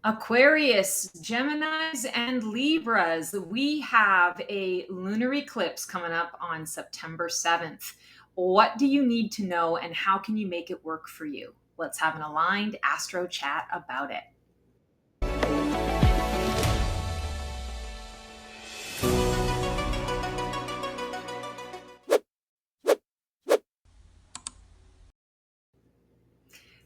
Aquarius, Geminis, and Libras. We have a lunar eclipse coming up on September 7th. What do you need to know and how can you make it work for you? Let's have an aligned astro chat about it.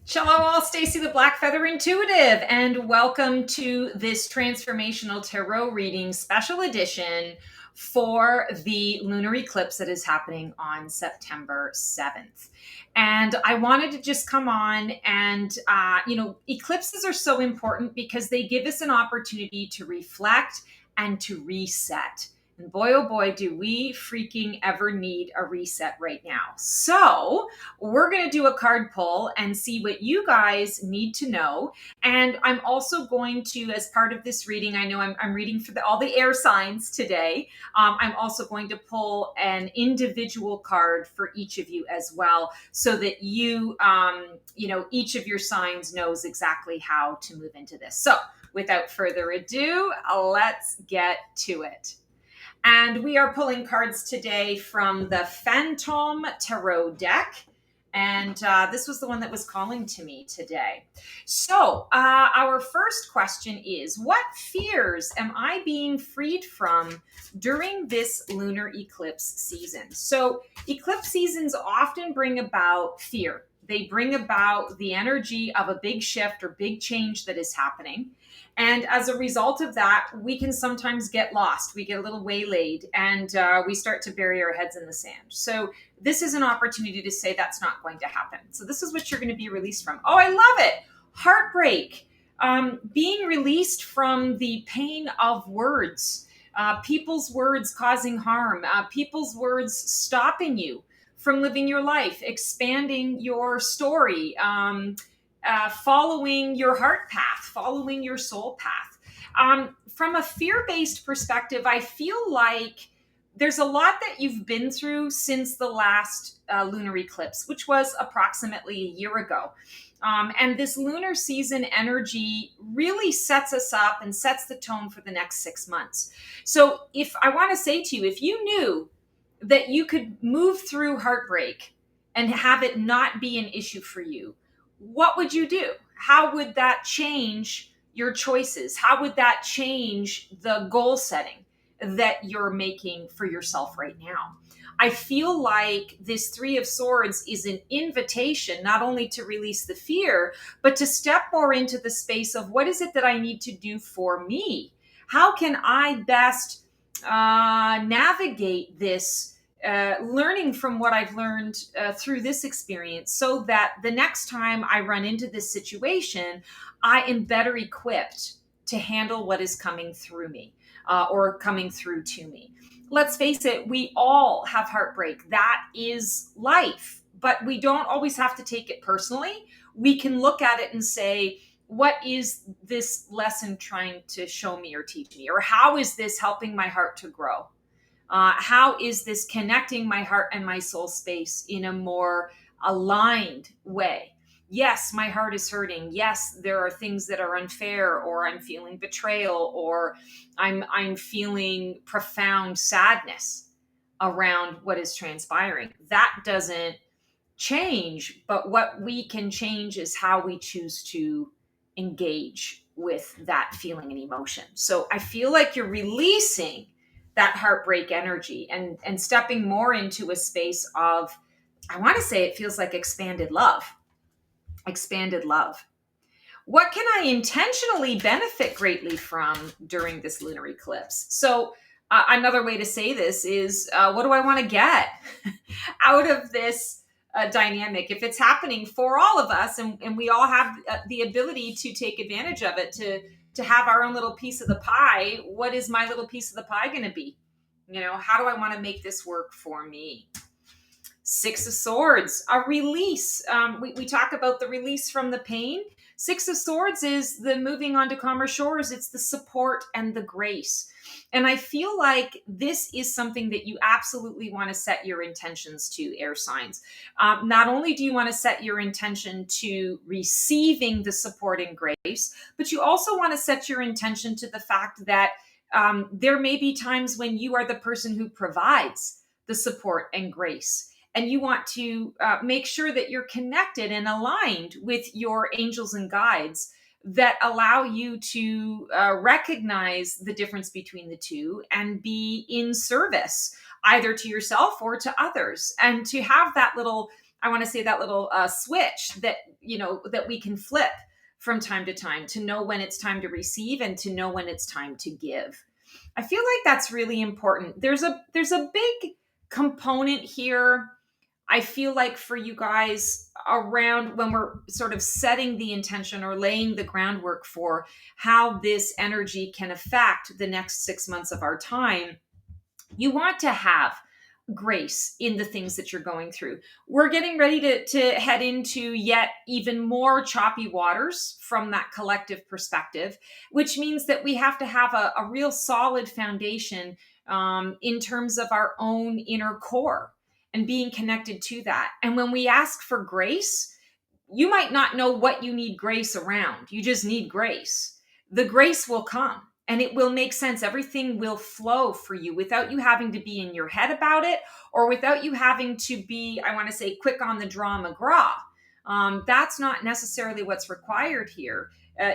Hello, all. Stacey the Black Feather Intuitive, and welcome to this Transformational Tarot Reading Special Edition for the lunar eclipse that is happening on September 7th. And I wanted to just come on and, eclipses are so important because they give us an opportunity to reflect and to reset. And boy, oh boy, do we freaking ever need a reset right now. So we're going to do a card pull and see what you guys need to know. And I'm also going to, as part of this reading, I know I'm reading for all the air signs today. I'm also going to pull an individual card for each of you as well, so that you, each of your signs knows exactly how to move into this. So without further ado, let's get to it. And we are pulling cards today from the Phantom Tarot deck. And this was the one that was calling to me today. So our first question is, what fears am I being freed from during this lunar eclipse season? So eclipse seasons often bring about fear. They bring about the energy of a big shift or big change that is happening. And as a result of that, we can sometimes get lost. We get a little waylaid and we start to bury our heads in the sand. So this is an opportunity to say that's not going to happen. So this is what you're going to be released from. Oh, I love it. Heartbreak. Being released from the pain of words. People's words causing harm. People's words stopping you from living your life, expanding your story. Following your heart path, following your soul path. From a fear-based perspective, I feel like there's a lot that you've been through since the last lunar eclipse, which was approximately a year ago. And this lunar season energy really sets us up and sets the tone for the next 6 months. So if I want to say to you, if you knew that you could move through heartbreak and have it not be an issue for you, what would you do? How would that change your choices? How would that change the goal setting that you're making for yourself right now? I feel like this Three of Swords is an invitation not only to release the fear, but to step more into the space of what is it that I need to do for me? How can I best navigate this, learning from what I've learned through this experience, so that the next time I run into this situation, I am better equipped to handle what is coming through me or coming through to me. Let's face it, we all have heartbreak. That is life, but we don't always have to take it personally. We can look at it and say, what is this lesson trying to show me or teach me? Or how is this helping my heart to grow? How is this connecting my heart and my soul space in a more aligned way? Yes, my heart is hurting. Yes, there are things that are unfair, or I'm feeling betrayal, or I'm feeling profound sadness around what is transpiring. That doesn't change, but what we can change is how we choose to engage with that feeling and emotion. So I feel like you're releasing that heartbreak energy and stepping more into a space of, I want to say it feels like expanded love. Expanded love. What can I intentionally benefit greatly from during this lunar eclipse? So another way to say this is, what do I want to get out of this dynamic? If it's happening for all of us, and we all have the ability to take advantage of it, to have our own little piece of the pie, what is my little piece of the pie going to be? How do I want to make this work for me? Six of Swords, a release. We talk about the release from the pain. Six of Swords is the moving on to calmer shores. It's the support and the grace. And I feel like this is something that you absolutely want to set your intentions to, air signs. Not only do you want to set your intention to receiving the support and grace, but you also want to set your intention to the fact that there may be times when you are the person who provides the support and grace. And you want to make sure that you're connected and aligned with your angels and guides that allow you to recognize the difference between the two and be in service either to yourself or to others, and to have that little, I want to say, that little switch that, you know, that we can flip from time to time to know when it's time to receive and to know when it's time to give. I feel like that's really important. There's a big component here, I feel like, for you guys around when we're sort of setting the intention or laying the groundwork for how this energy can affect the next 6 months of our time. You want to have grace in the things that you're going through. We're getting ready to head into yet even more choppy waters from that collective perspective, which means that we have to have a real solid foundation in terms of our own inner core and being connected to that. And when we ask for grace, you might not know what you need grace around. You just need grace. The grace will come and it will make sense. Everything will flow for you without you having to be in your head about it, or without you having to be, I want to say, quick on the draw McGraw. That's not necessarily what's required here.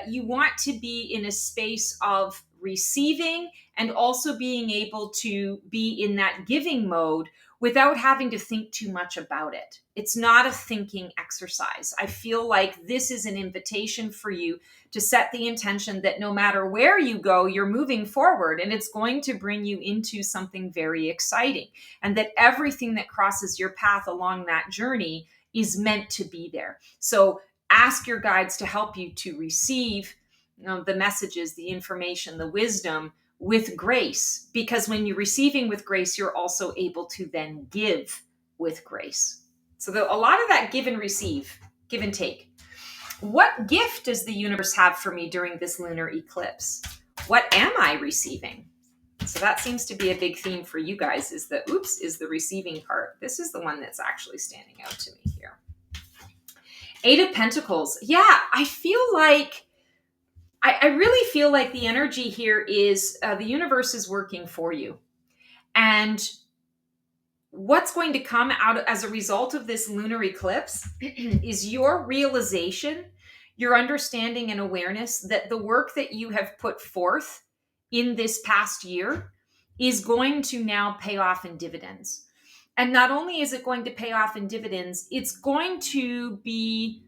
You want to be in a space of receiving and also being able to be in that giving mode without having to think too much about it. It's not a thinking exercise. I feel like this is an invitation for you to set the intention that no matter where you go, you're moving forward and it's going to bring you into something very exciting. And that everything that crosses your path along that journey is meant to be there. So ask your guides to help you to receive, you know, the messages, the information, the wisdom with grace, because when you're receiving with grace, you're also able to then give with grace. So a lot of that give and receive, give and take. What gift does the universe have for me during this lunar eclipse? What am I receiving? So that seems to be a big theme for you guys, is the receiving part. This is the one that's actually standing out to me here. Eight of Pentacles. Yeah, I feel like, I really feel like the energy here is the universe is working for you. And what's going to come out as a result of this lunar eclipse is your realization, your understanding and awareness that the work that you have put forth in this past year is going to now pay off in dividends. And not only is it going to pay off in dividends, it's going to be,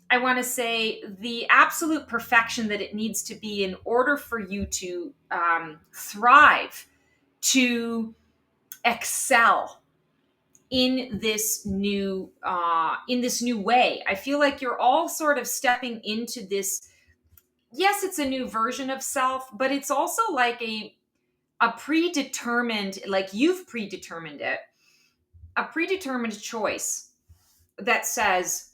I want to say, the absolute perfection that it needs to be in order for you to thrive, to excel in this new way. I feel like you're all sort of stepping into this. Yes, it's a new version of self, but it's also like a predetermined, like you've predetermined it, a predetermined choice that says,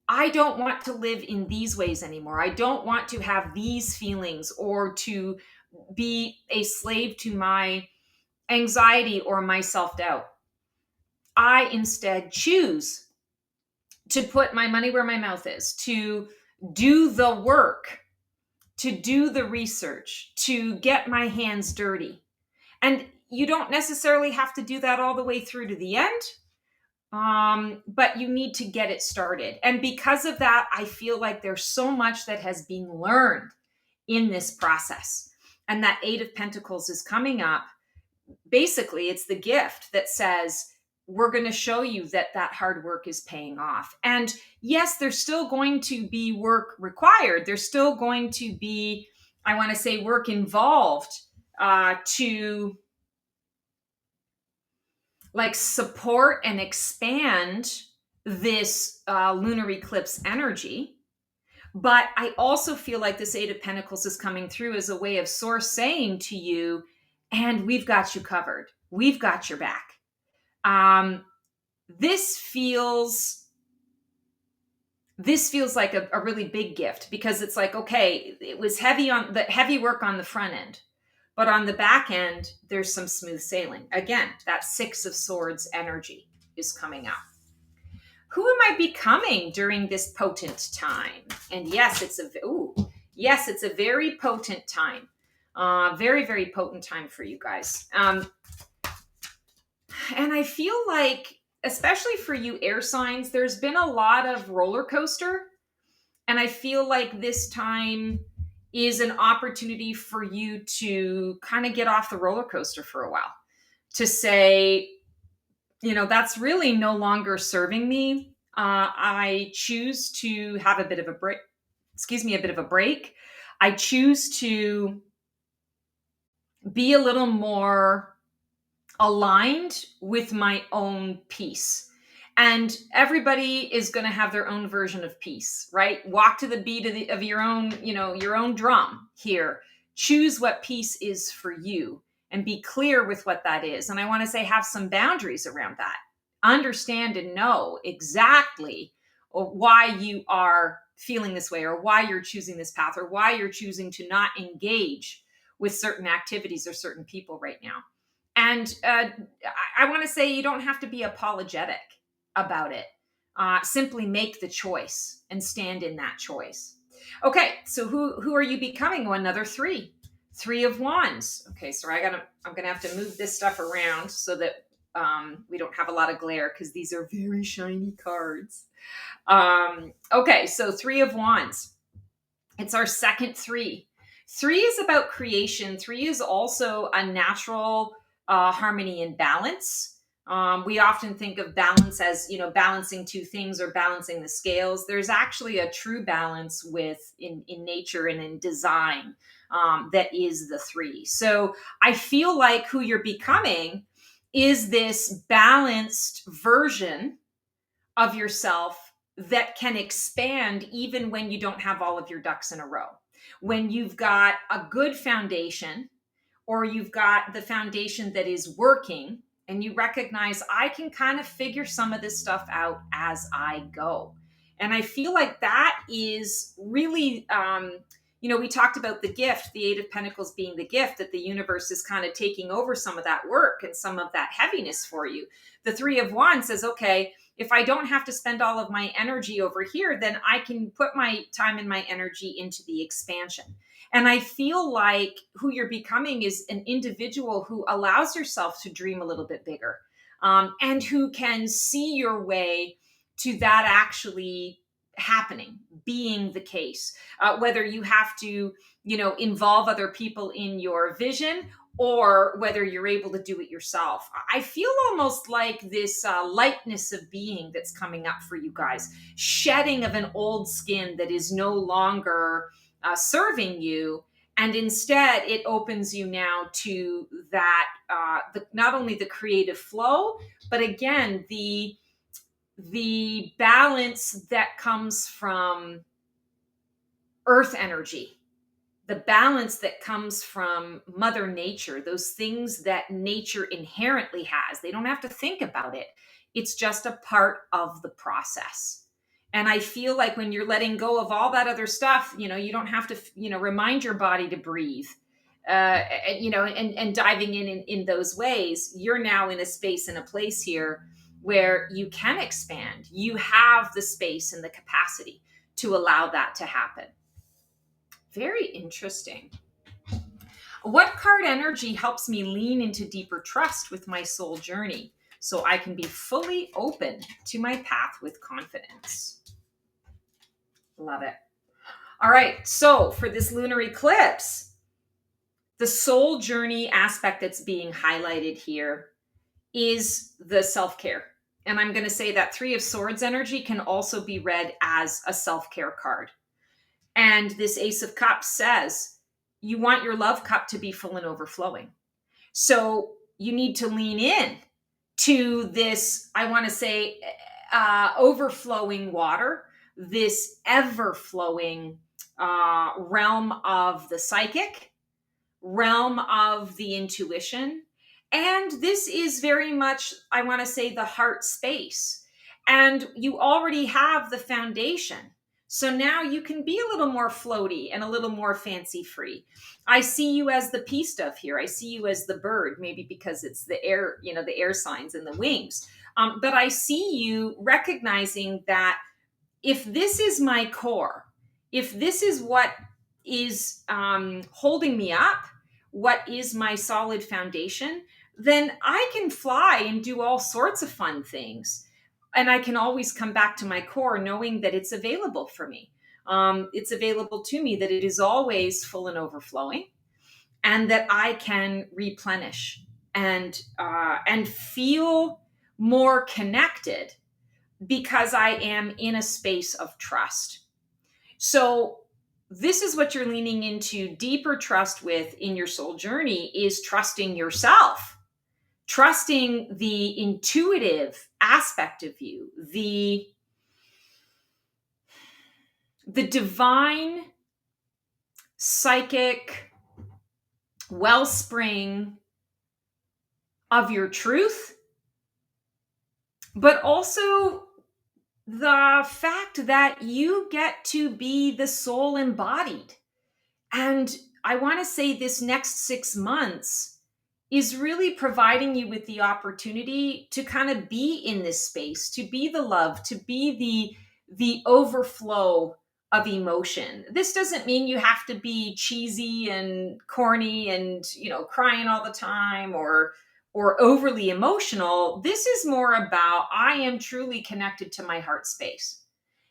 I don't want to live in these ways anymore. I don't want to have these feelings or to be a slave to my anxiety or my self-doubt. I instead choose to put my money where my mouth is, to do the work, to do the research, to get my hands dirty. And you don't necessarily have to do that all the way through to the end. But you need to get it started. And because of that, I feel like there's so much that has been learned in this process. And that Eight of Pentacles is coming up. Basically, it's the gift that says, we're going to show you that hard work is paying off. And yes, there's still going to be work required. There's still going to be, I want to say, work involved to like support and expand this lunar eclipse energy. But I also feel like this Eight of Pentacles is coming through as a way of Source saying to you, and we've got you covered. We've got your back. This feels like a really big gift, because it's like, okay, it was heavy work on the front end, But on the back end, there's some smooth sailing. Again, that Six of Swords energy is coming up. Who am I becoming during this potent time? And yes, it's a very potent time. Very, very potent time for you guys. And I feel like, especially for you air signs, there's been a lot of roller coaster. And I feel like this time is an opportunity for you to kind of get off the roller coaster for a while. To say, that's really no longer serving me. I choose to have a bit of a break. I choose to be a little more aligned with my own peace. And everybody is going to have their own version of peace, right? Walk to the beat of your own, your own drum here. Choose what peace is for you and be clear with what that is. And I want to say, have some boundaries around that. Understand and know exactly why you are feeling this way, or why you're choosing this path, or why you're choosing to not engage with certain activities or certain people right now. And I want to say, you don't have to be apologetic about it. Simply make the choice and stand in that choice. Okay, so who are you becoming? Oh, another three of Wands. Okay, so I'm gonna have to move this stuff around so that we don't have a lot of glare, because these are very shiny cards. Okay, so Three of Wands. It's our second three. Three is about creation. Three is also a natural harmony and balance. We often think of balance as, balancing two things or balancing the scales. There's actually a true balance in nature and in design that is the three. So I feel like who you're becoming is this balanced version of yourself that can expand even when you don't have all of your ducks in a row. When you've got a good foundation, or you've got the foundation that is working, and you recognize, I can kind of figure some of this stuff out as I go. And I feel like that is really, we talked about the gift, the Eight of Pentacles being the gift, that the universe is kind of taking over some of that work and some of that heaviness for you. The Three of Wands says, okay, if I don't have to spend all of my energy over here, then I can put my time and my energy into the expansion. And I feel like who you're becoming is an individual who allows yourself to dream a little bit bigger, and who can see your way to that actually happening, being the case, whether you have to, involve other people in your vision, or whether you're able to do it yourself. I feel almost like this lightness of being that's coming up for you guys, shedding of an old skin that is no longer serving you, and instead it opens you now to that, not only the creative flow, but again, the balance that comes from earth energy, the balance that comes from Mother Nature, those things that nature inherently has. They don't have to think about it. It's just a part of the process. And I feel like when you're letting go of all that other stuff, you don't have to, remind your body to breathe, and diving in those ways, you're now in a space and a place here where you can expand. You have the space and the capacity to allow that to happen. Very interesting. What card energy helps me lean into deeper trust with my soul journey so I can be fully open to my path with confidence? Love it. All right. So for this lunar eclipse, the soul journey aspect that's being highlighted here is the self-care. And I'm going to say that Three of Swords energy can also be read as a self-care card. And this Ace of Cups says, you want your love cup to be full and overflowing. So you need to lean in to this, I want to say, overflowing water, this ever-flowing realm of the psychic, realm of the intuition. And this is very much, I want to say, the heart space. And you already have the foundation. So now you can be a little more floaty and a little more fancy free. I see you as the pea stuff here. I see you as the bird, maybe because it's the air, the air signs and the wings. But I see you recognizing that if this is my core, if this is what is holding me up, what is my solid foundation, then I can fly and do all sorts of fun things. And I can always come back to my core knowing that it's available for me. It's available to me, that it is always full and overflowing, and that I can replenish and feel more connected because I am in a space of trust. So this is what you're leaning into deeper trust with in your soul journey, is trusting yourself, trusting the intuitive aspect of you, the divine psychic wellspring of your truth, but also the fact that you get to be the soul embodied. And I want to say this next 6 months is really providing you with the opportunity to kind of be in this space, to be the love, to be the overflow of emotion. This doesn't mean you have to be cheesy and corny and, crying all the time or overly emotional. This is more about, I am truly connected to my heart space.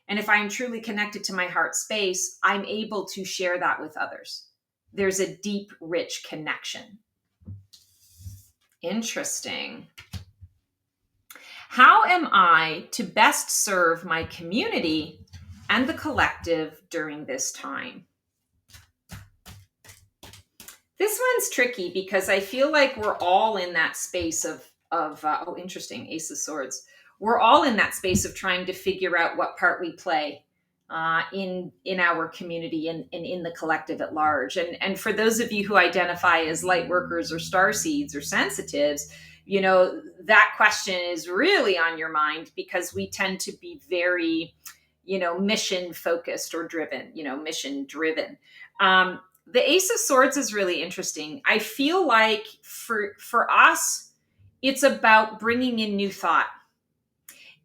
And if I'm truly connected to my heart space, I'm able to share that with others. There's a deep, rich connection. Interesting. How am I to best serve my community and the collective during this time? This one's tricky because I feel like we're all in that space of interesting, Ace of Swords. We're all in that space of trying to figure out what part we play in our community and in the collective at large. And for those of you who identify as light workers or starseeds or sensitives, that question is really on your mind because we tend to be very, mission focused or driven, mission driven. The Ace of Swords is really interesting. I feel like for us, it's about bringing in new thought.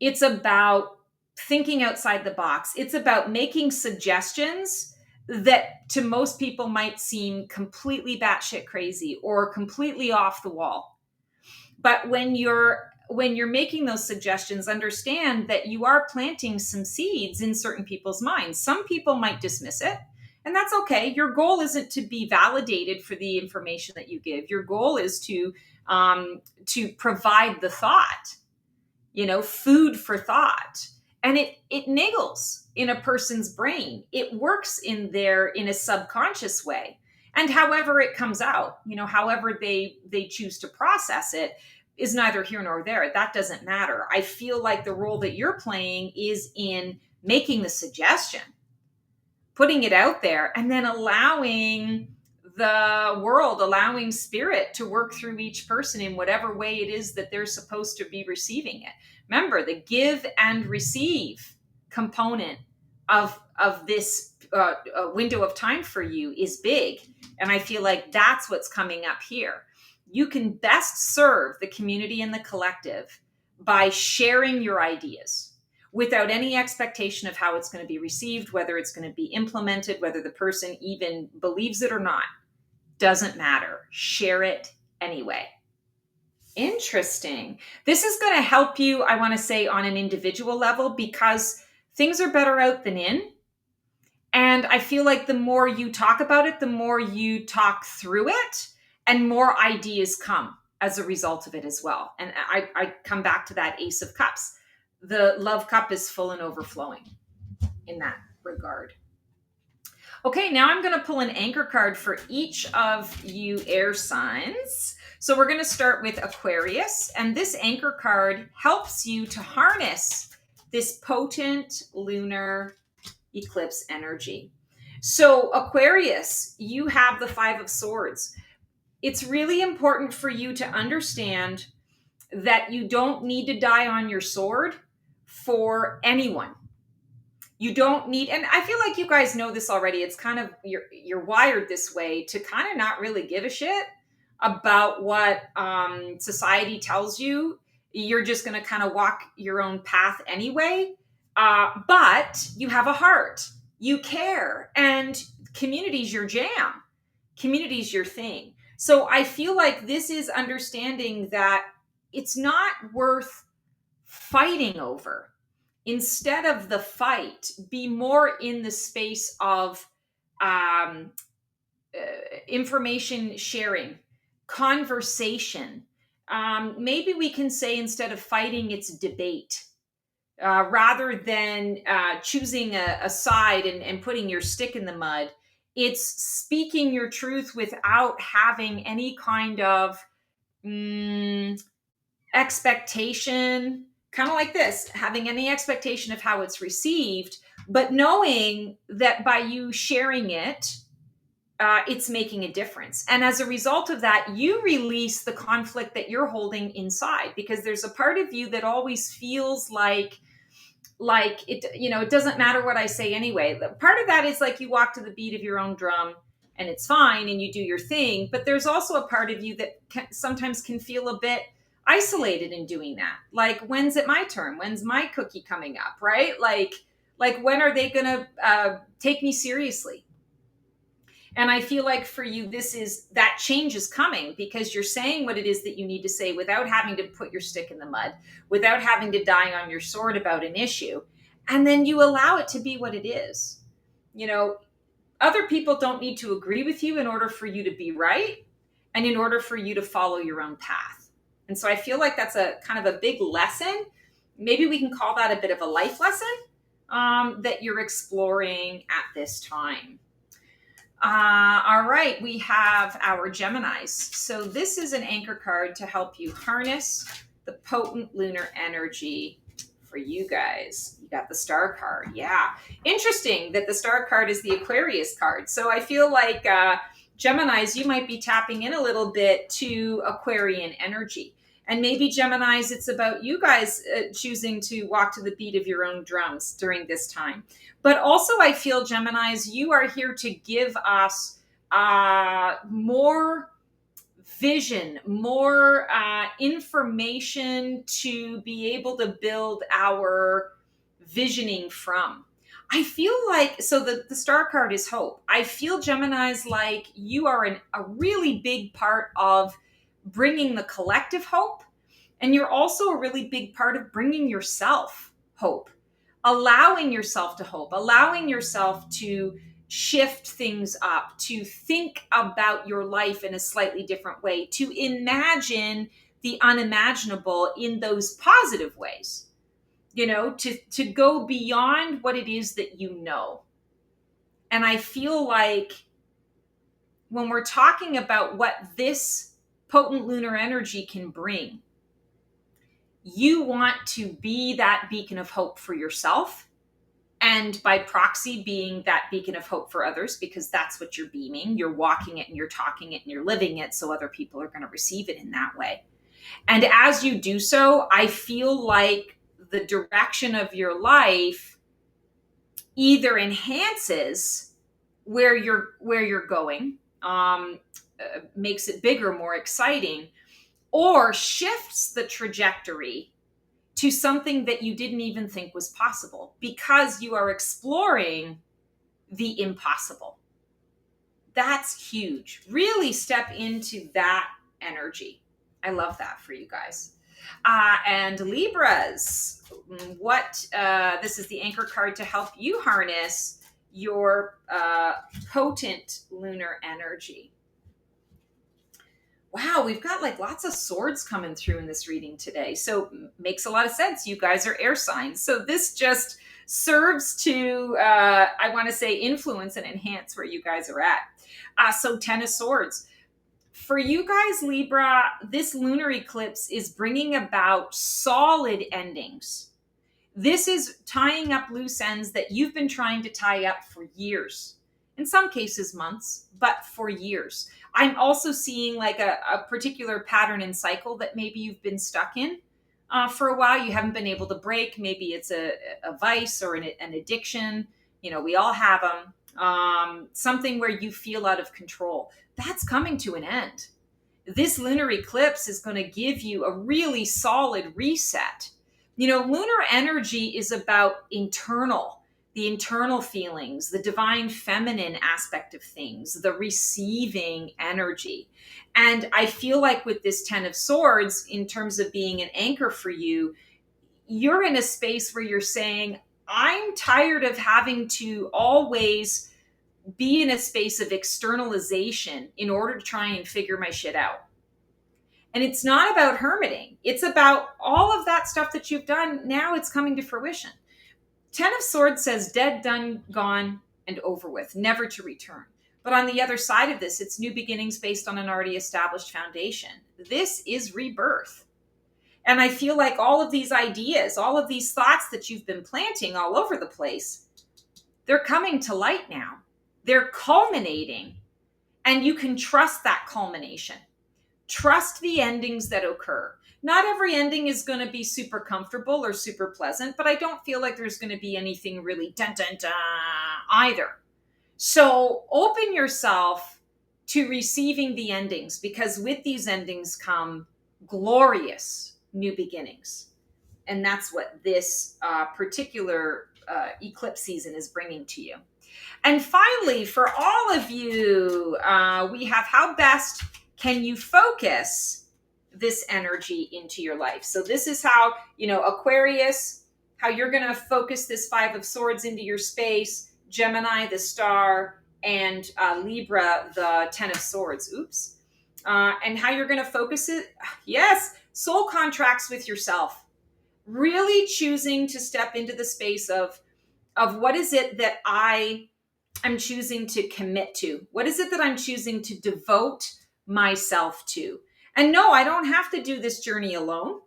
It's about thinking outside the box. It's about making suggestions that to most people might seem completely batshit crazy or completely off the wall. But when you're making those suggestions, understand that you are planting some seeds in certain people's minds. Some people might dismiss it, and that's okay. Your goal isn't to be validated for the information that you give. Your goal is to provide the thought, food for thought. And it niggles in a person's brain. It works in a subconscious way. And however it comes out, however they choose to process it is neither here nor there. That doesn't matter. I feel like the role that you're playing is in making the suggestion, putting it out there, and then allowing the world, allowing spirit to work through each person in whatever way it is that they're supposed to be receiving it. Remember, the give and receive component of this window of time for you is big. And I feel like that's what's coming up here. You can best serve the community and the collective by sharing your ideas without any expectation of how it's going to be received, whether it's going to be implemented, whether the person even believes it or not. Doesn't matter. Share it anyway. Interesting. This is going to help you, I want to say, on an individual level because things are better out than in. And I feel like the more you talk about it, the more you talk through it, and more ideas come as a result of it as well. And I come back to that Ace of Cups. The love cup is full and overflowing in that regard. Okay, now I'm going to pull an anchor card for each of you air signs. So we're going to start with Aquarius, and this anchor card helps you to harness this potent lunar eclipse energy. So Aquarius, you have the 5 of Swords. It's really important for you to understand that you don't need to die on your sword for anyone. You don't need, and I feel like you guys know this already. It's kind of, you're wired this way to kind of not really give a shit about what society tells you. You're just going to kind of walk your own path anyway. But you have a heart, you care, and community's your jam. Community's your thing. So I feel like this is understanding that it's not worth fighting over. Instead of the fight, be more in the space of um, information sharing, conversation. Maybe we can say instead of fighting, it's debate. Rather than choosing a side and putting your stick in the mud, it's speaking your truth without having any kind of expectation, kind of like this, having any expectation of how it's received, but knowing that by you sharing it, it's making a difference. And as a result of that, you release the conflict that you're holding inside, because there's a part of you that always feels like it, it doesn't matter what I say anyway. The part of that is like you walk to the beat of your own drum and it's fine and you do your thing. But there's also a part of you that sometimes can feel a bit isolated in doing that. Like, when's it my turn? When's my cookie coming up? Right? Like when are they going to take me seriously? And I feel like for you, that change is coming because you're saying what it is that you need to say without having to put your stick in the mud, without having to die on your sword about an issue. And then you allow it to be what it is. Other people don't need to agree with you in order for you to be right and in order for you to follow your own path. And so I feel like that's a kind of a big lesson. Maybe we can call that a bit of a life lesson that you're exploring at this time. All right, we have our Geminis. So this is an anchor card to help you harness the potent lunar energy for you guys. You got the star card. Yeah. Interesting that the star card is the Aquarius card. So I feel like Geminis, you might be tapping in a little bit to Aquarian energy. And maybe Geminis, it's about you guys choosing to walk to the beat of your own drums during this time. But also I feel, Geminis, you are here to give us more vision, more information to be able to build our visioning from. I feel like, so the star card is hope. I feel, Geminis, like you are a really big part of bringing the collective hope. And you're also a really big part of bringing yourself hope, allowing yourself to hope, allowing yourself to shift things up, to think about your life in a slightly different way, to imagine the unimaginable in those positive ways, to go beyond what it is that you know. And I feel like when we're talking about what this potent lunar energy can bring, you want to be that beacon of hope for yourself, and by proxy being that beacon of hope for others, because that's what you're beaming. You're walking it and you're talking it and you're living it, so other people are going to receive it in that way. And as you do so, I feel like the direction of your life either enhances where you're going, makes it bigger, more exciting, or shifts the trajectory to something that you didn't even think was possible because you are exploring the impossible. That's huge. Really step into that energy. I love that for you guys. And Libras, this is the anchor card to help you harness your potent lunar energy. Wow, we've got like lots of swords coming through in this reading today. So makes a lot of sense. You guys are air signs. So this just serves to, I want to say, influence and enhance where you guys are at. So 10 of Swords. For you guys, Libra, this lunar eclipse is bringing about solid endings. This is tying up loose ends that you've been trying to tie up for years. In some cases, months, but for years. I'm also seeing like a particular pattern and cycle that maybe you've been stuck in for a while you haven't been able to break. Maybe it's a vice or an addiction. You know, we all have them. Something where you feel out of control. That's coming to an end. This lunar eclipse is going to give you a really solid reset. You know, lunar energy is about the internal feelings, the divine feminine aspect of things, the receiving energy. And I feel like with this 10 of Swords, in terms of being an anchor for you, you're in a space where you're saying, I'm tired of having to always be in a space of externalization in order to try and figure my shit out. And it's not about hermiting. It's about all of that stuff that you've done. Now it's coming to fruition. 10 of Swords says dead, done, gone, and over with, never to return. But on the other side of this, it's new beginnings based on an already established foundation. This is rebirth. And I feel like all of these ideas, all of these thoughts that you've been planting all over the place, they're coming to light now. They're culminating. And you can trust that culmination. Trust the endings that occur. Not every ending is going to be super comfortable or super pleasant, but I don't feel like there's going to be anything really dun dun dun either. So open yourself to receiving the endings, because with these endings come glorious new beginnings. And that's what this particular eclipse season is bringing to you. And finally, for all of you, we have how best can you focus this energy into your life? So this is how, Aquarius, how you're going to focus this 5 of Swords into your space, Gemini, the star, and Libra, the 10 of Swords. Oops. And how you're going to focus it. Yes, soul contracts with yourself. Really choosing to step into the space of what is it that I'm choosing to commit to? What is it that I'm choosing to devote myself to? And no, I don't have to do this journey alone,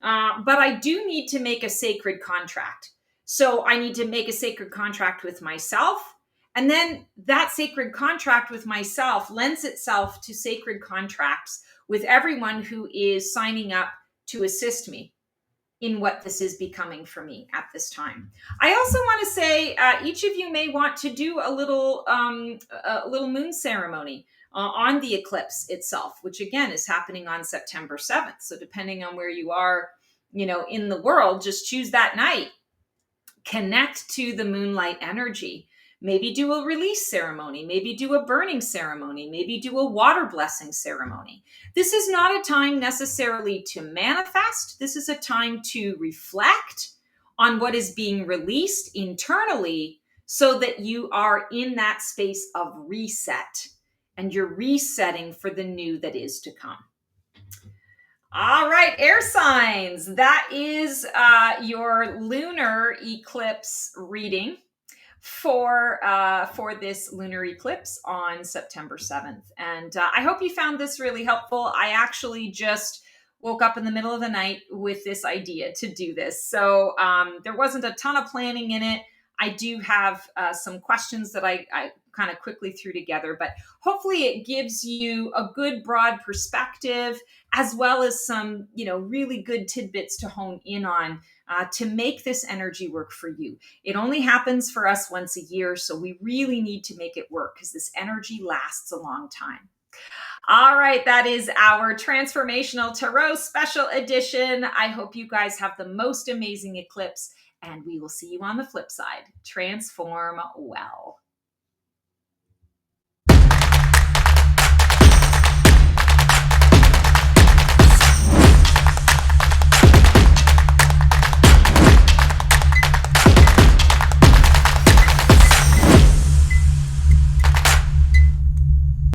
but I do need to make a sacred contract. So I need to make a sacred contract with myself. And then that sacred contract with myself lends itself to sacred contracts with everyone who is signing up to assist me in what this is becoming for me at this time. I also want to say each of you may want to do a little moon ceremony on the eclipse itself, which again is happening on September 7th. So depending on where you are, in the world, just choose that night. Connect to the moonlight energy. Maybe do a release ceremony, maybe do a burning ceremony, maybe do a water blessing ceremony. This is not a time necessarily to manifest. This is a time to reflect on what is being released internally so that you are in that space of reset and you're resetting for the new that is to come. All right, air signs. That is your lunar eclipse reading for this lunar eclipse on September 7th. And I hope you found this really helpful. I actually just woke up in the middle of the night with this idea to do this. So there wasn't a ton of planning in it. I do have some questions that I kind of quickly threw together, but hopefully it gives you a good broad perspective, as well as some, really good tidbits to hone in on to make this energy work for you. It only happens for us once a year, so we really need to make it work because this energy lasts a long time. All right, that is our Transformational Tarot Special Edition. I hope you guys have the most amazing eclipse, and we will see you on the flip side. Transform well.